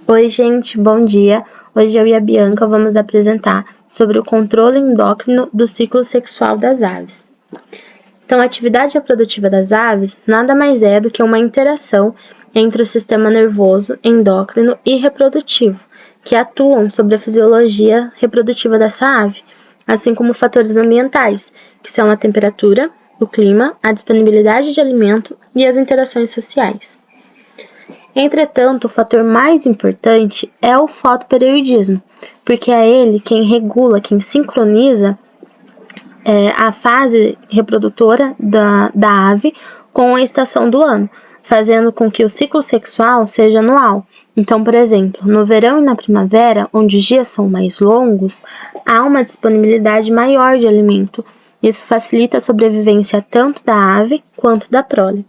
Oi, gente, bom dia. Hoje eu e a Bianca vamos apresentar sobre o controle endócrino do ciclo sexual das aves. Então, a atividade reprodutiva das aves nada mais é do que uma interação entre o sistema nervoso, endócrino e reprodutivo, que atuam sobre a fisiologia reprodutiva dessa ave, assim como fatores ambientais, que são a temperatura, o clima, a disponibilidade de alimento e as interações sociais. Entretanto, o fator mais importante é o fotoperiodismo, porque é ele quem regula, quem sincroniza a fase reprodutora da ave com a estação do ano, fazendo com que o ciclo sexual seja anual. Então, por exemplo, no verão e na primavera, onde os dias são mais longos, há uma disponibilidade maior de alimento. Isso facilita a sobrevivência tanto da ave quanto da prole.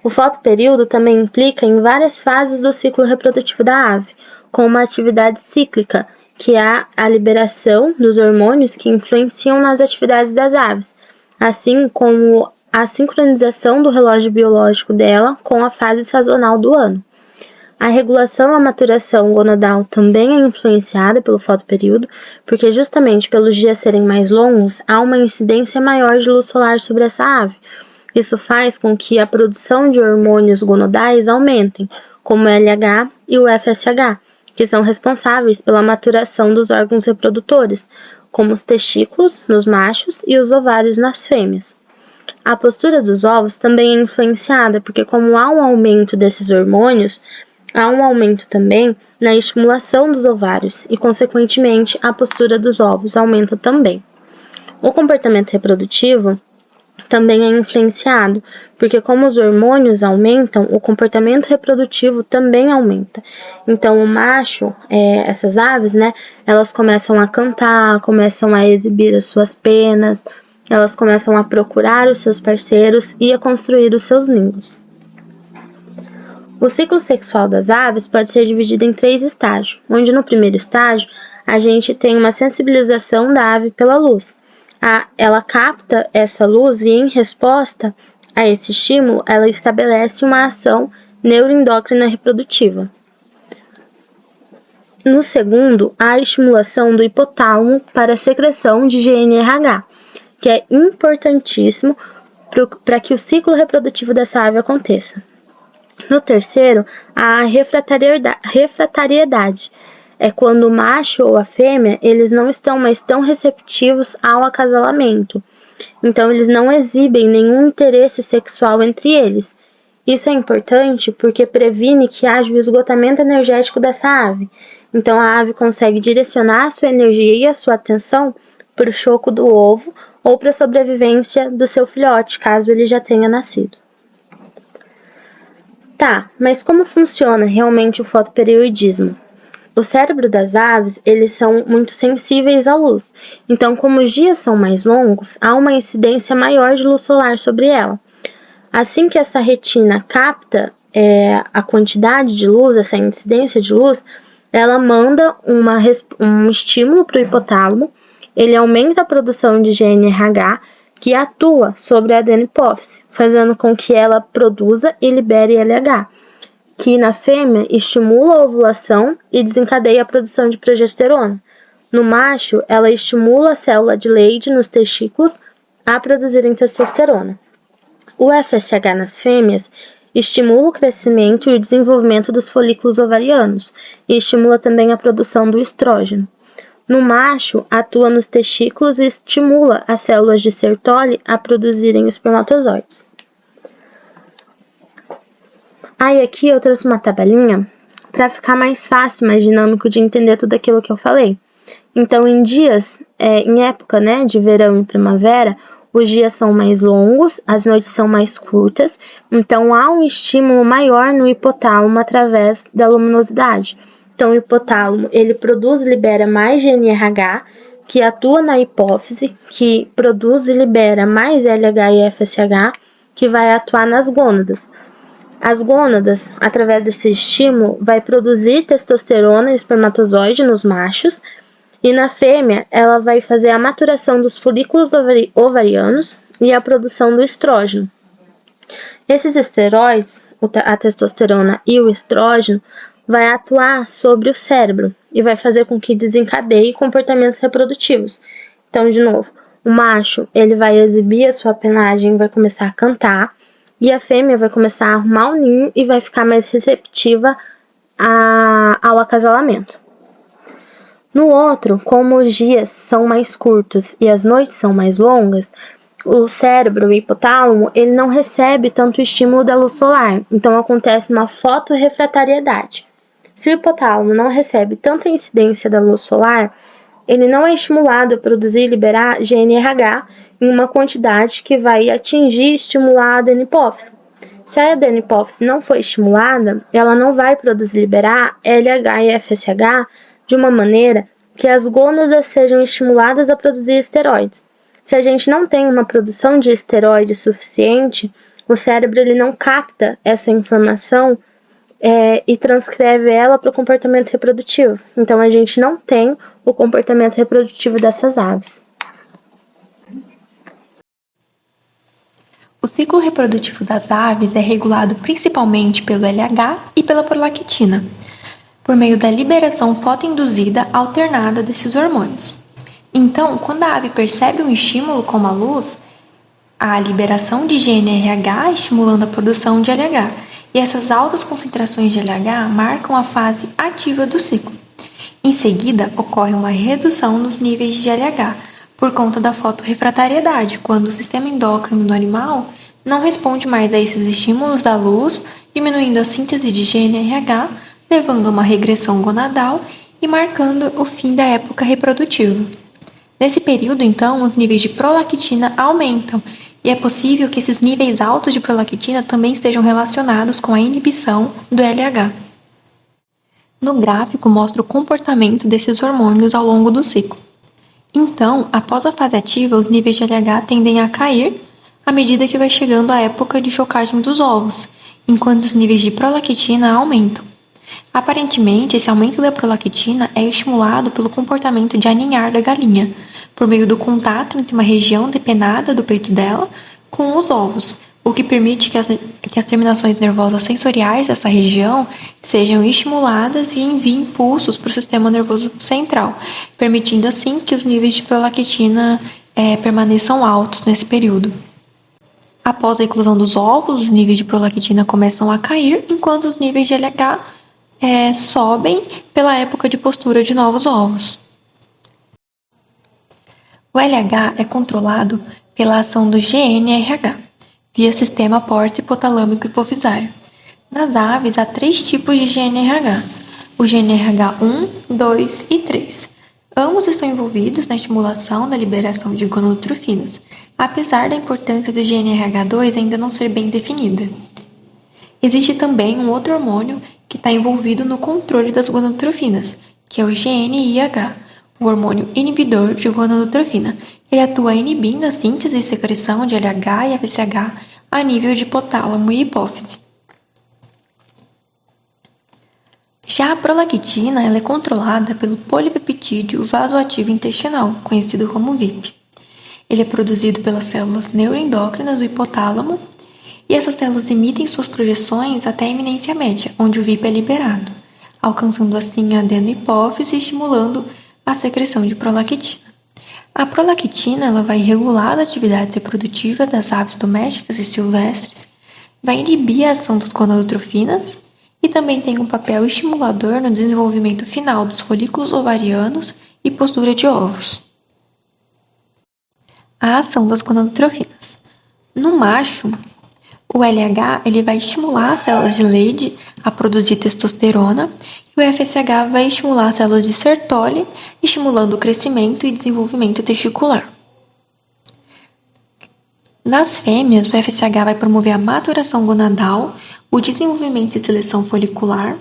O fotoperíodo também implica em várias fases do ciclo reprodutivo da ave, com uma atividade cíclica, que é a liberação dos hormônios que influenciam nas atividades das aves, assim como a sincronização do relógio biológico dela com a fase sazonal do ano. A regulação e a maturação gonadal também é influenciada pelo fotoperíodo, porque justamente pelos dias serem mais longos, há uma incidência maior de luz solar sobre essa ave. Isso faz com que a produção de hormônios gonadais aumentem, como o LH e o FSH, que são responsáveis pela maturação dos órgãos reprodutores, como os testículos nos machos e os ovários nas fêmeas. A postura dos ovos também é influenciada, porque como há um aumento desses hormônios, há um aumento também na estimulação dos ovários e, consequentemente, a postura dos ovos aumenta também. O comportamento reprodutivo também é influenciado, porque como os hormônios aumentam, o comportamento reprodutivo também aumenta. Então, o macho, essas aves, elas começam a cantar, começam a exibir as suas penas, elas começam a procurar os seus parceiros e a construir os seus ninhos. O ciclo sexual das aves pode ser dividido em 3 estágios, onde no primeiro estágio a gente tem uma sensibilização da ave pela luz. Ela capta essa luz e, em resposta a esse estímulo, ela estabelece uma ação neuroendócrina reprodutiva. No segundo, há a estimulação do hipotálamo para a secreção de GNRH, que é importantíssimo para que o ciclo reprodutivo dessa ave aconteça. No terceiro, há a refratariedade, é quando o macho ou a fêmea, eles não estão mais tão receptivos ao acasalamento. Então, eles não exibem nenhum interesse sexual entre eles. Isso é importante porque previne que haja o esgotamento energético dessa ave. Então, a ave consegue direcionar a sua energia e a sua atenção para o choco do ovo ou para a sobrevivência do seu filhote, caso ele já tenha nascido. Tá, mas como funciona realmente o fotoperiodismo? O cérebro das aves, eles são muito sensíveis à luz. Então, como os dias são mais longos, há uma incidência maior de luz solar sobre ela. Assim que essa retina capta a quantidade de luz, essa incidência de luz, ela manda um estímulo para o hipotálamo, ele aumenta a produção de GNRH, que atua sobre a adenopófise, fazendo com que ela produza e libere LH, que na fêmea estimula a ovulação e desencadeia a produção de progesterona. No macho, ela estimula a célula de Leydig nos testículos a produzirem testosterona. O FSH nas fêmeas estimula o crescimento e o desenvolvimento dos folículos ovarianos e estimula também a produção do estrógeno. No macho, atua nos testículos e estimula as células de Sertoli a produzirem espermatozoides. Aí aqui eu trouxe uma tabelinha para ficar mais fácil, mais dinâmico de entender tudo aquilo que eu falei. Então, em época de verão e primavera, os dias são mais longos, as noites são mais curtas, então há um estímulo maior no hipotálamo através da luminosidade. Então, o hipotálamo, ele produz e libera mais GNRH, que atua na hipófise, que produz e libera mais LH e FSH, que vai atuar nas gônadas. As gônadas, através desse estímulo, vai produzir testosterona e espermatozoide nos machos, e na fêmea, ela vai fazer a maturação dos folículos ovarianos e a produção do estrógeno. Esses esteróides, a testosterona e o estrógeno, vai atuar sobre o cérebro e vai fazer com que desencadeie comportamentos reprodutivos. Então, de novo, o macho ele vai exibir a sua penagem, vai começar a cantar, e a fêmea vai começar a arrumar o ninho e vai ficar mais receptiva ao acasalamento. No outro, como os dias são mais curtos e as noites são mais longas, o cérebro, o hipotálamo, ele não recebe tanto estímulo da luz solar, então acontece uma fotorrefratariedade. Se o hipotálamo não recebe tanta incidência da luz solar, ele não é estimulado a produzir e liberar GNRH em uma quantidade que vai atingir e estimular a adenipófise. Se a adenipófise não for estimulada, ela não vai produzir e liberar LH e FSH de uma maneira que as gônadas sejam estimuladas a produzir esteroides. Se a gente não tem uma produção de esteroide suficiente, o cérebro ele não capta essa informação e transcreve ela para o comportamento reprodutivo. Então, a gente não tem o comportamento reprodutivo dessas aves. O ciclo reprodutivo das aves é regulado principalmente pelo LH e pela prolactina, por meio da liberação fotoinduzida alternada desses hormônios. Então, quando a ave percebe um estímulo como a luz, há a liberação de GNRH estimulando a produção de LH, e essas altas concentrações de LH marcam a fase ativa do ciclo. Em seguida, ocorre uma redução nos níveis de LH, por conta da fotorrefratariedade, quando o sistema endócrino do animal não responde mais a esses estímulos da luz, diminuindo a síntese de GNRH, levando a uma regressão gonadal e marcando o fim da época reprodutiva. Nesse período, então, os níveis de prolactina aumentam, e é possível que esses níveis altos de prolactina também estejam relacionados com a inibição do LH. No gráfico mostra o comportamento desses hormônios ao longo do ciclo. Então, após a fase ativa, os níveis de LH tendem a cair à medida que vai chegando a época de chocagem dos ovos, enquanto os níveis de prolactina aumentam. Aparentemente, esse aumento da prolactina é estimulado pelo comportamento de aninhar da galinha, por meio do contato entre uma região depenada do peito dela com os ovos, o que permite que as terminações nervosas sensoriais dessa região sejam estimuladas e enviem impulsos para o sistema nervoso central, permitindo assim que os níveis de prolactina permaneçam altos nesse período. Após a eclosão dos ovos, os níveis de prolactina começam a cair, enquanto os níveis de LH sobem pela época de postura de novos ovos. O LH é controlado pela ação do GNRH, via sistema porta hipotalâmico hipofisário. Nas aves, há 3 tipos de GNRH, o GNRH 1, 2 e 3. Ambos estão envolvidos na estimulação da liberação de gonadotrofinas, apesar da importância do GNRH2 ainda não ser bem definida. Existe também um outro hormônio que está envolvido no controle das gonadotrofinas, que é o GNIH, o hormônio inibidor de gonadotrofina. Ele atua inibindo a síntese e secreção de LH e FSH a nível de hipotálamo e hipófise. Já a prolactina ela é controlada pelo polipeptídeo vasoativo intestinal, conhecido como VIP. Ele é produzido pelas células neuroendócrinas do hipotálamo, e essas células emitem suas projeções até a eminência média, onde o VIP é liberado, alcançando assim a adenohipófise e estimulando a secreção de prolactina. A prolactina ela vai regular a atividade reprodutiva das aves domésticas e silvestres, vai inibir a ação das gonadotrofinas e também tem um papel estimulador no desenvolvimento final dos folículos ovarianos e postura de ovos. A ação das gonadotrofinas. No macho, o LH ele vai estimular as células de Leydig a produzir testosterona e o FSH vai estimular as células de Sertoli, estimulando o crescimento e desenvolvimento testicular. Nas fêmeas, o FSH vai promover a maturação gonadal, o desenvolvimento e seleção folicular,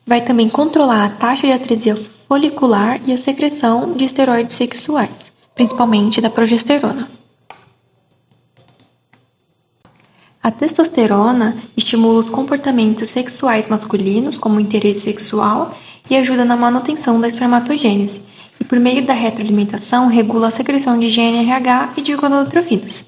vai também controlar a taxa de atresia folicular e a secreção de esteroides sexuais, principalmente da progesterona. A testosterona estimula os comportamentos sexuais masculinos, como o interesse sexual, e ajuda na manutenção da espermatogênese, e por meio da retroalimentação regula a secreção de GNRH e de gonadotrofinas.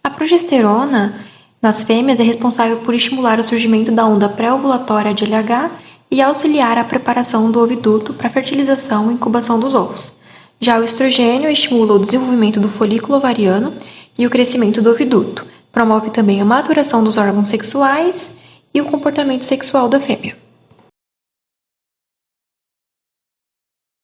A progesterona, nas fêmeas, é responsável por estimular o surgimento da onda pré-ovulatória de LH e auxiliar a preparação do oviduto para a fertilização e incubação dos ovos. Já o estrogênio estimula o desenvolvimento do folículo ovariano e o crescimento do oviduto. Promove também a maturação dos órgãos sexuais e o comportamento sexual da fêmea.